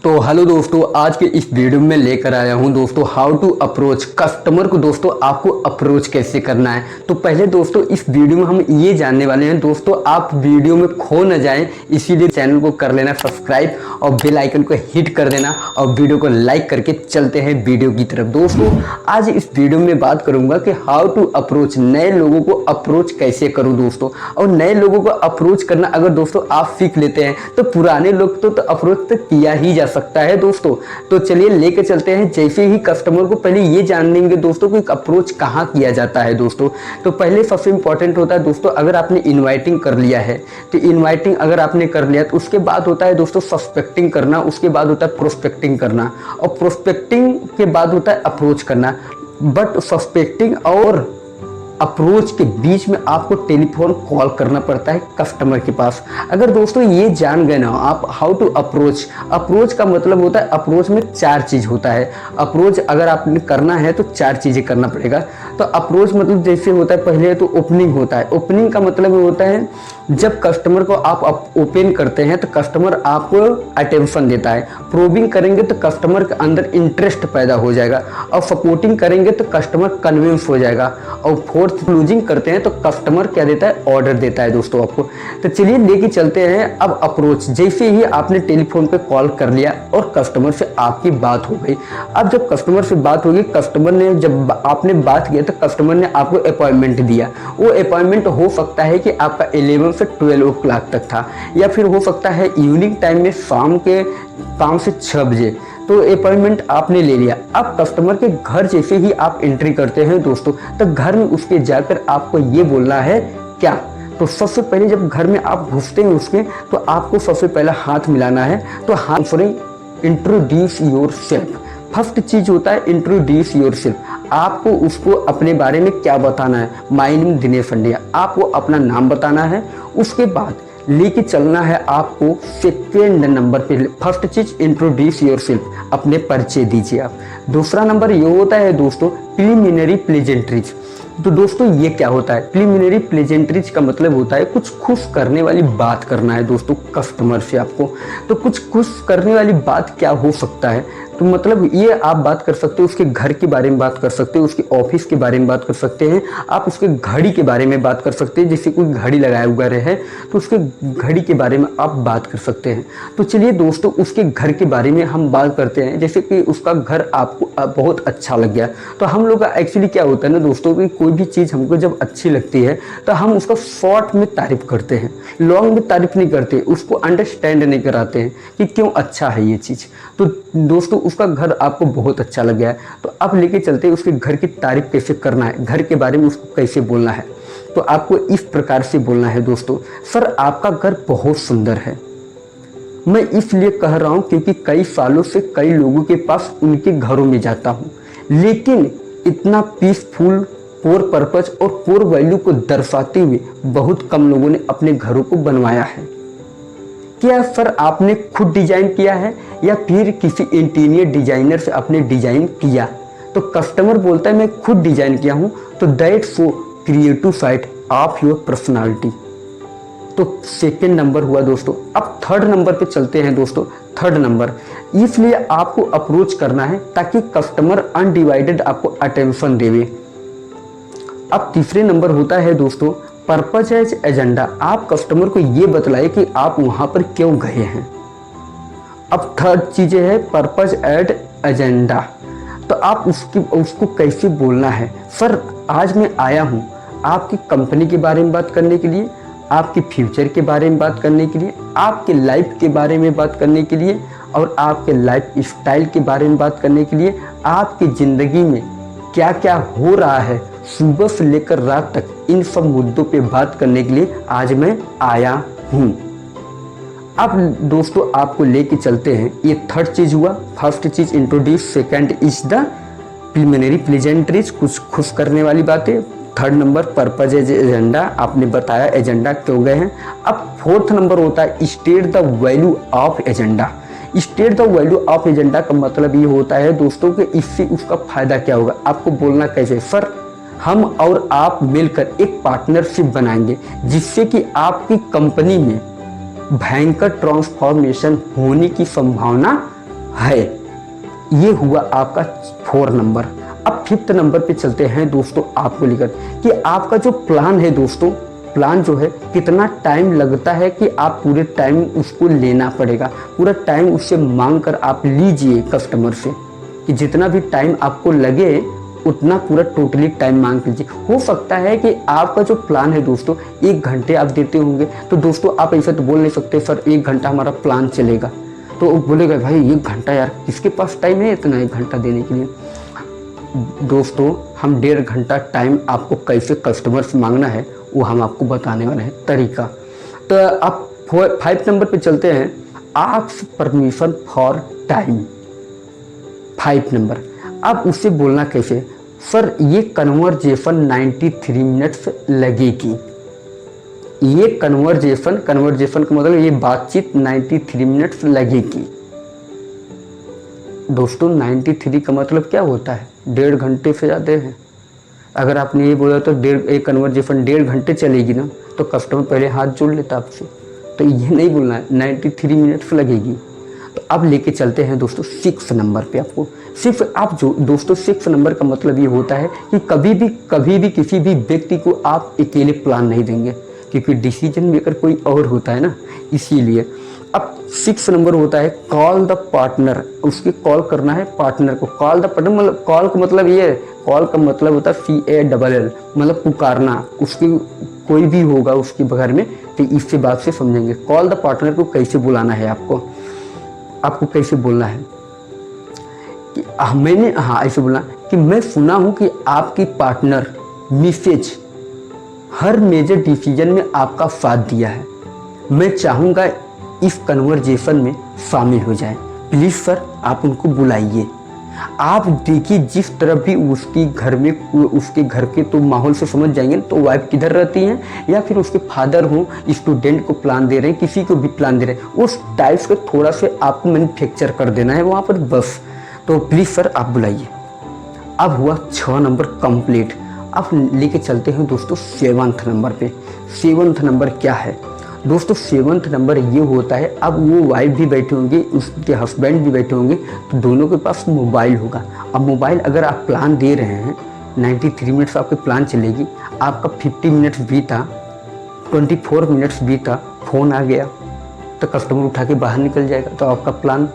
तो हेलो दोस्तों, आज के इस वीडियो में लेकर आया हूं दोस्तों हाउ टू अप्रोच कस्टमर को। दोस्तों आपको अप्रोच कैसे करना है, तो पहले दोस्तों इस वीडियो में हम ये जानने वाले हैं। दोस्तों आप वीडियो में खो न जाएं, इसीलिए चैनल को कर लेना सब्सक्राइब और बेल आइकन को हिट कर देना और वीडियो को लाइक करके चलते हैं वीडियो की तरफ। दोस्तों आज इस वीडियो में बात करूंगा कि हाउ टू अप्रोच, नए लोगों को अप्रोच कैसे करूँ दोस्तों। और नए लोगों को अप्रोच करना अगर दोस्तों आप सीख लेते हैं तो पुराने लोग तो अप्रोच तो किया ही जा सकता है दोस्तों। तो चलिए लेके चलते हैं। जैसे ही कस्टमर को पहले ये जान लेंगे दोस्तों कि अप्रोच कहाँ किया जाता है दोस्तों। तो पहले सबसे इंपॉर्टेंट होता है दोस्तों, अगर आपने इनवाइटिंग कर लिया है तो इनवाइटिंग अगर आपने कर लिया तो उसके बाद होता है दोस्तों सस्पेक्टिंग करना, उसके बाद होता है प्रोस्पेक्टिंग करना और प्रोस्पेक्टिंग के बाद होता है अप्रोच करना। बट सस्पेक्टिंग और अप्रोच के बीच में आपको टेलीफोन कॉल करना पड़ता है कस्टमर के पास। अगर दोस्तों ये जान गए ना आप हाउ टू अप्रोच, अप्रोच का मतलब होता है, अप्रोच में चार चीज़ होता है। अप्रोच अगर आपने करना है तो चार चीज़ें करना पड़ेगा। तो अप्रोच मतलब जैसे होता है, पहले तो ओपनिंग होता है। ओपनिंग का मतलब होता है जब कस्टमर को आप ओपन करते हैं तो कस्टमर आपको अटेंशन देता है। प्रोबिंग करेंगे तो कस्टमर के अंदर इंटरेस्ट पैदा हो जाएगा और सपोर्टिंग करेंगे तो कस्टमर कन्विंस हो जाएगा और फोर्थ क्लोजिंग करते हैं तो कस्टमर क्या देता है, ऑर्डर देता है दोस्तों आपको। तो चलिए लेके चलते हैं अब अप्रोच। जैसे ही आपने टेलीफोन पे कॉल कर लिया और कस्टमर से आपकी बात हो गई। अब जब कस्टमर से बात होगी, कस्टमर ने जब आपने बात किया तो कस्टमर ने आपको अपॉइंटमेंट दिया। वो अपॉइंटमेंट हो सकता है कि आपका 11 से 12 ओ क्लॉक तक था, या फिर हो सकता है इवनिंग टाइम में शाम के 5 से 6 बजे। तो अपॉइंटमेंट आपने ले लिया। अब कस्टमर के घर जैसे ही आप एंट्री करते हैं दोस्तों, तो घर में उसके जाकर आपको ये बोलना है क्या। तो सबसे पहले जब घर में आप घुसते हैं उसके, तो आपको सबसे पहले हाथ मिलाना है। तो हाथ इंट्रोड्यूस योर सेल्फ, फर्स्ट चीज होता है इंट्रोड्यूस योर सेल्फ। आपको उसको अपने बारे में क्या बताना है। माय नेम दिनेश पंड्या, आपको अपना नाम बताना है। उसके बाद लेके चलना है आपको सेकेंड नंबर पे। फर्स्ट चीज इंट्रोड्यूस योरसेल्फ, अपने परिचय दीजिए आप। दूसरा नंबर ये होता है दोस्तों प्रीलिमिनरी प्लेजेंट्रीज। तो दोस्तों ये क्या होता है, प्रीलिमिनरी प्लेजेंट्रीज का मतलब होता है कुछ खुश करने वाली बात करना है दोस्तों कस्टमर से आपको। तो कुछ खुश करने वाली बात क्या हो सकता है, तो मतलब ये आप बात कर सकते हो, उसके घर के बारे में बात कर सकते हो, उसके ऑफिस के बारे में बात कर सकते हैं, आप उसके घड़ी के बारे में बात कर सकते हैं। जैसे कोई घड़ी लगाया हुआ है तो उसके घड़ी के बारे में आप बात कर सकते हैं। तो चलिए दोस्तों उसके घर के बारे में हम बात करते हैं। जैसे कि उसका घर आपको बहुत अच्छा लग गया, तो हम लोग का एक्चुअली क्या होता है ना दोस्तों कि कोई भी चीज़ हमको जब अच्छी लगती है तो हम उसका शॉर्ट में तारीफ करते हैं, लॉन्ग में तारीफ नहीं करते, उसको अंडरस्टैंड नहीं कराते हैं कि क्यों अच्छा है ये चीज़। तो दोस्तों उसका घर आपको बहुत अच्छा लग गया है, तो अब लेके चलते हैं उसके घर की तारीफ कैसे करना है, घर के बारे में उसको कैसे बोलना है। तो आपको इस प्रकार से बोलना है दोस्तों, सर आपका घर बहुत सुंदर है। मैं इसलिए कह रहा हूँ क्योंकि कई सालों से कई लोगों के पास उनके घरों में जाता हूँ, लेकिन इतना पीसफुल, पोर पर्पज और पोर वैल्यू को दर्शाते हुए बहुत कम लोगों ने अपने घरों को बनवाया है। क्या सर आपने खुद डिजाइन किया है या फिर किसी इंटीरियर डिजाइनर से आपने डिजाइन किया। तो कस्टमर बोलता है मैं खुद डिजाइन किया हूं, तो that show creative side of your personality. तो सेकेंड नंबर हुआ दोस्तों। अब थर्ड नंबर पे चलते हैं दोस्तों। थर्ड नंबर इसलिए आपको अप्रोच करना है ताकि कस्टमर अनडिवाइडेड आपको अटेंशन देवे। अब तीसरे नंबर होता है दोस्तों पर्पज एज एजेंडा। आप कस्टमर को ये बतलाए कि आप वहां पर क्यों गए हैं। अब थर्ड चीजें है पर्पज एड एजेंडा। तो आप उसको कैसे बोलना है, सर आज मैं आया हूं आपकी कंपनी के बारे में बात करने के लिए, आपके फ्यूचर के बारे में बात करने के लिए, आपके लाइफ के बारे में बात करने के लिए और आपके लाइफ स्टाइल के बारे में बात करने के लिए, आपकी ज़िंदगी में क्या क्या हो रहा है सुबह से लेकर रात तक, इन सब मुद्दों पे बात करने के लिए आज मैं आया हूँ। अब दोस्तों आपको लेके चलते हैं, ये थर्ड चीज़ हुआ। फर्स्ट चीज़ introduce, second is the preliminary pleasantries, कुछ खुश करने वाली बातें। Third number purpose as agenda, आपने बताया एजेंडा क्यों गए हैं। अब फोर्थ नंबर होता है state the value of agenda. State the value of agenda का मतलब ये होता है दोस्तों कि इससे उसका फायदा क्या होगा। आपको बोलना कैसे, सर हम और आप मिलकर एक पार्टनरशिप बनाएंगे जिससे कि आपकी कंपनी में भयंकर ट्रांसफॉर्मेशन होने की संभावना है। ये हुआ आपका 4 नंबर। अब 5th नंबर पे चलते हैं दोस्तों आपको लेकर कि आपका जो प्लान है दोस्तों, प्लान जो है कितना टाइम लगता है कि आप पूरे टाइम उसको लेना पड़ेगा, पूरा टाइम उससे मांग कर आप लीजिए कस्टमर से कि जितना भी टाइम आपको लगे उतना पूरा टोटली टाइम मांग लीजिए। हो सकता है कि आपका जो प्लान है दोस्तों 1 घंटे आप देते होंगे, तो दोस्तों आप ऐसा तो बोल नहीं सकते सर 1 घंटा हमारा प्लान चलेगा, तो वो बोलेगा भाई 1 घंटा यार किसके पास टाइम है इतना 1 घंटा देने के लिए। दोस्तों हम 1.5 घंटा टाइम आपको कैसे कस्टमर से मांगना है वो हम आपको बताने वाले हैं तरीका। तो आप 5 नंबर पे चलते हैं, ask permission for time. 5 number, अब उससे बोलना कैसे, सर ये कन्वर्जेशन 93 मिनट्स लगेगी। ये कन्वर्जेशन का मतलब ये बातचीत 93 मिनट्स लगेगी। दोस्तों 93 का मतलब क्या होता है, 1.5 घंटे से ज़्यादा है। अगर आपने ये बोला तो एक कन्वर्जेशन 1.5 घंटे चलेगी ना, तो कस्टमर पहले हाथ जोड़ लेता आपसे। तो ये नहीं बोलना है 93 मिनट्स लगेगी। तो अब लेके चलते हैं दोस्तों 6 नंबर पे। आपको सिर्फ आप जो दोस्तों 6 नंबर का मतलब ये होता है कि कभी भी किसी भी व्यक्ति को आप अकेले प्लान नहीं देंगे, क्योंकि डिसीजन मेकर कोई और होता है ना, इसीलिए। अब 6 नंबर होता है कॉल द पार्टनर। उसकी कॉल करना है पार्टनर को। कॉल द पार्टनर मतलब कॉल का मतलब ये, कॉल का मतलब होता है CALL, मतलब पुकारना। उसकी कोई भी होगा उसके बगैर में, तो इससे बात से समझेंगे। कॉल द पार्टनर को कैसे बुलाना है, आपको कैसे बोलना है कि ऐसे बोलना कि मैं सुना हूँ कि आपकी पार्टनर मिसेज हर मेजर डिसीजन में आपका साथ दिया है। मैं चाहूँगा इस कन्वर्जेशन में शामिल हो जाए। प्लीज़ सर आप उनको बुलाइए। आप देखिए जिस तरह भी उसके घर के तो माहौल से समझ जाएंगे तो वाइफ किधर रहती हैं, या फिर उसके फादर हो, स्टूडेंट को प्लान दे रहे हैं, किसी को भी प्लान दे रहे हैं, उस टाइप से थोड़ा से आपको मैन्युफैक्चर कर देना है वहाँ पर बस। तो प्लीज़ सर आप बुलाइए। अब हुआ 6 नंबर कंप्लीट। अब लेके चलते हैं दोस्तों 7th नंबर पे। 7th नंबर क्या है दोस्तों, 7th नंबर ये होता है, अब वो वाइफ भी बैठे होंगे, उसके हस्बैंड भी बैठे होंगे, तो दोनों के पास मोबाइल होगा। अब मोबाइल अगर आप प्लान दे रहे हैं 93 मिनट्स आपकी प्लान चलेगी, आपका 50 मिनट्स बीता, 24 मिनट्स बीता, फ़ोन आ गया तो कस्टमर उठा के बाहर निकल जाएगा, तो आपका प्लान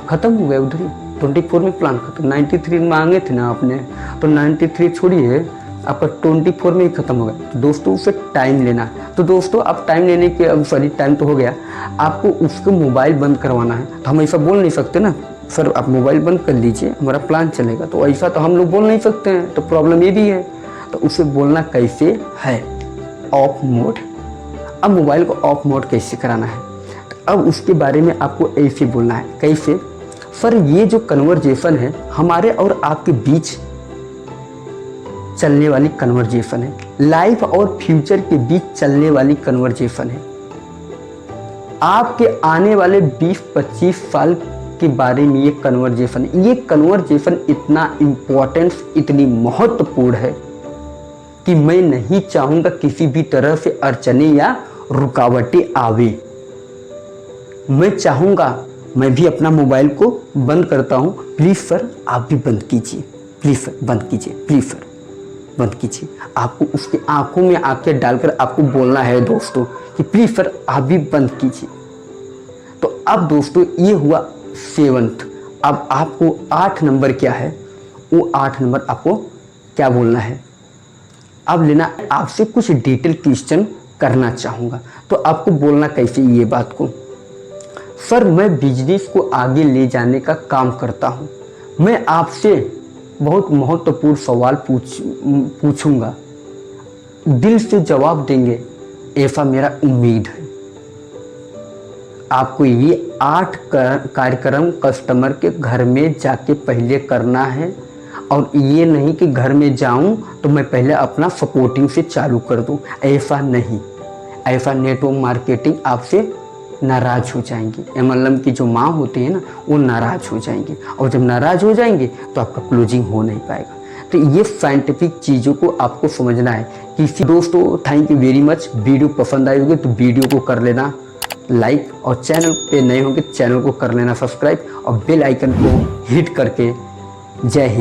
ख़त्म हो गया उधर ही। 24 में प्लान खत्म। 93 मांगे थे ना आपने, तो 93 छोड़िए, आपका 24 में ही खत्म हो गया। तो दोस्तों उसे टाइम लेना। तो दोस्तों आप टाइम लेने के टाइम तो हो गया, आपको उसको मोबाइल बंद करवाना है। तो हम ऐसा बोल नहीं सकते ना सर आप मोबाइल बंद कर लीजिए हमारा प्लान चलेगा, तो ऐसा तो हम लोग बोल नहीं सकते हैं, तो प्रॉब्लम ये भी है। तो उसे बोलना कैसे है, ऑफ मोड। अब मोबाइल को ऑफ मोड कैसे कराना है, तो अब उसके बारे में आपको ऐसे बोलना है। कैसे, सर ये जो कन्वर्जेशन है हमारे और आपके बीच चलने वाली कन्वर्जेशन है, लाइफ और फ्यूचर के बीच चलने वाली कन्वर्जेशन है। आपके आने वाले 20-25 साल के बारे में ये कन्वर्जेशन इतना इम्पोर्टेंस, इतनी महत्वपूर्ण है कि मैं नहीं चाहूँगा किसी भी तरह से अड़चने या रुकावटें आवे। मैं चाहूँगा, मैं भी अपना मोबाइल को बंद करता हूँ, प्लीज़ सर आप भी बंद कीजिए, प्लीज़ सर बंद कीजिए, प्लीज़ सर बंद कीजिए। आपको उसके आंखों में आंखें डालकर आपको बोलना है दोस्तों कि प्लीज़ सर आप भी बंद कीजिए। तो अब दोस्तों ये हुआ 7th। अब आपको 8 नंबर क्या है, वो 8 नंबर आपको क्या बोलना है। अब लेना आपसे कुछ डिटेल क्वेश्चन करना चाहूँगा, तो आपको बोलना कैसे ये बात को, सर मैं बिजनेस को आगे ले जाने का काम करता हूँ, मैं आपसे बहुत महत्वपूर्ण सवाल पूछूंगा, दिल से जवाब देंगे ऐसा मेरा उम्मीद है। आपको ये 8 कार्यक्रम कस्टमर के घर में जाके पहले करना है, और ये नहीं कि घर में जाऊं तो मैं पहले अपना सपोर्टिंग से चालू कर दूं, ऐसा नहीं। ऐसा नेटवर्क मार्केटिंग आपसे नाराज़ हो जाएंगी। MLM की जो माँ होती है ना, वो नाराज़ हो जाएंगी, और जब नाराज़ हो जाएंगे तो आपका क्लोजिंग हो नहीं पाएगा। तो ये साइंटिफिक चीज़ों को आपको समझना है। किसी दोस्तों thank you very much. Video पसंद आई होगी तो वीडियो को कर लेना लाइक और चैनल पे नए होंगे चैनल को कर लेना सब्सक्राइब और बेल आइकन को हिट करके जय हिंद।